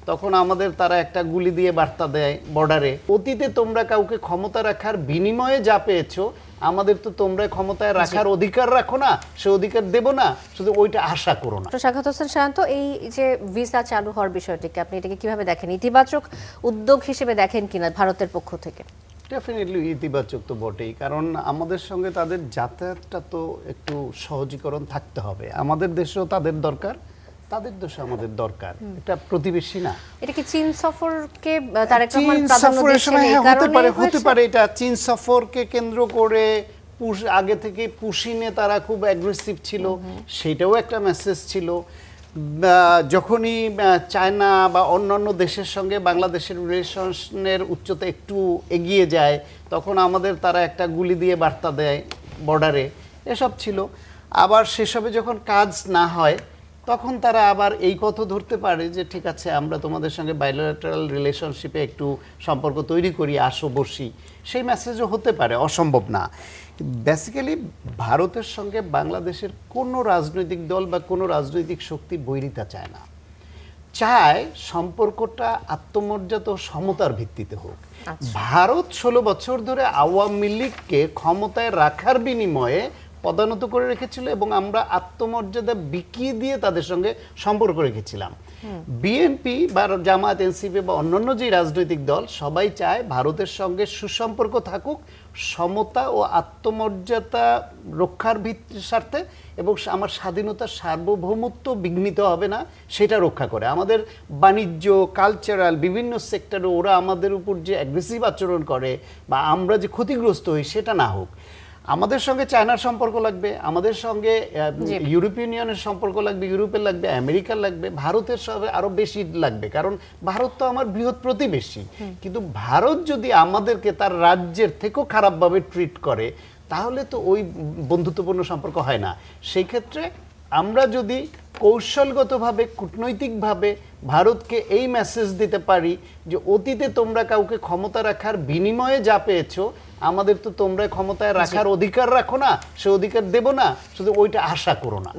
তখন আমাদের তারা একটা গুলি দিয়ে বার্তা দেয় বর্ডারে, অতীতে তোমরা কাউকে ক্ষমতা রাখার বিনিময়ে যা পেয়েছো, আমাদের তো তোমরা ক্ষমতায় রাখার অধিকার রাখো না, সে অধিকার দেব না, শুধু ওইটা আশা করো না। সাখাওয়াত হোসেন শান্ত, এই যে ভিসা চালু হওয়ার বিষয়টিকে আপনি এটাকে কিভাবে দেখেন? ইতিবাচক উদ্যোগ হিসেবে দেখেন কিনা ভারতের পক্ষ থেকে? ডেফিনেটলি ইতিবাচক তো বটেই, কারণ আমাদের সঙ্গে তাদের যাতায়াতটা তো একটু সহজীকরণ থাকতে হবে। আমাদের দেশেও তাদের দরকার, তাদের দেশে আমাদের দরকার, এটা প্রতিবেশী না। এটা কি চীন সফরকে তারেক রহমান চীন প্রাধান্য সফরের দিচ্ছেন সময় এই কারণে হতে পারে এটা চীন সফরকে কেন্দ্র করে আগে থেকে পুশিনে তারা খুব অ্যাগ্রেসিভ ছিল, সেটাও একটা মেসেজ ছিল। যখনই চায়না বা অন্যান্য দেশের সঙ্গে বাংলাদেশের রিলেশনের উচ্চতা একটু এগিয়ে যায়, তখন আমাদের তারা একটা গুলি দিয়ে বার্তা দেয় বর্ডারে, এসব ছিল। আবার সেসবে যখন কাজ না হয়, তখন তারা আবার এই পথ ধরতে পারে যে ঠিক আছে, আমরা তোমাদের সঙ্গে বাইলেটারাল রিলেশনশিপে একটু সম্পর্ক তৈরি করি, আসো বসি, সেই মেসেজও হতে পারে, অসম্ভব না। বেসিক্যালি ভারতের সঙ্গে বাংলাদেশের কোনো রাজনৈতিক দল বা কোনো রাজনৈতিক শক্তি বৈরিতা চায় না, চায় সম্পর্কটা আত্মমর্যাদা ও সমতার ভিত্তিতে হোক। ভারত 16 বছর ধরে আওয়ামী লীগকে ক্ষমতায় রাখার বিনিময়ে পদানত করে রেখেছিল এবং আমরা আত্মমর্যাদা বিকিয়ে দিয়ে তাদের সঙ্গে সম্পর্ক রেখেছিলাম। বিএনপি বা জামায়াত, এনসিপি বা অন্যান্য যে রাজনৈতিক দল, সবাই চায় ভারতের সঙ্গে সুসম্পর্ক থাকুক, সমতা ও আত্মমর্যাদা রক্ষার স্বার্থে, এবং আমার স্বাধীনতা সার্বভৌমত্ব বিঘ্নিত হবে না সেটা রক্ষা করে। আমাদের বাণিজ্য, কালচারাল বিভিন্ন সেক্টরে ওরা আমাদের উপর যে অ্যাগ্রেসিভ আচরণ করে বা আমরা যে ক্ষতিগ্রস্ত হই, সেটা না হোক। আমাদের সঙ্গে চায়নার সম্পর্ক লাগবে, আমাদের সঙ্গে ইউরোপিয়ান ইউনিয়নের সম্পর্ক লাগবে, ইউরোপের লাগবে, আমেরিকার লাগবে, ভারতের সঙ্গে আরো বেশি লাগবে, কারণ ভারত তো আমার বৃহৎ প্রতিবেশী। কিন্তু ভারত যদি আমাদেরকে তার রাজ্যের থেকেও খারাপভাবে ট্রিট করে, তাহলে তো ওই বন্ধুত্বপূর্ণ সম্পর্ক হয় না। সেই ক্ষেত্রে আমরা যদি কৌশলগতভাবে, কূটনৈতিকভাবে ভারতকে এই মেসেজ দিতে পারি যে অতীতে তোমরা কাউকে ক্ষমতা রাখার বিনিময়ে যা পেয়েছো, আমাদের তো তোমরা ক্ষমতায় রাখার অধিকার রাখো না, সে অধিকার দেব না, শুধু ওইটা আশা করো না।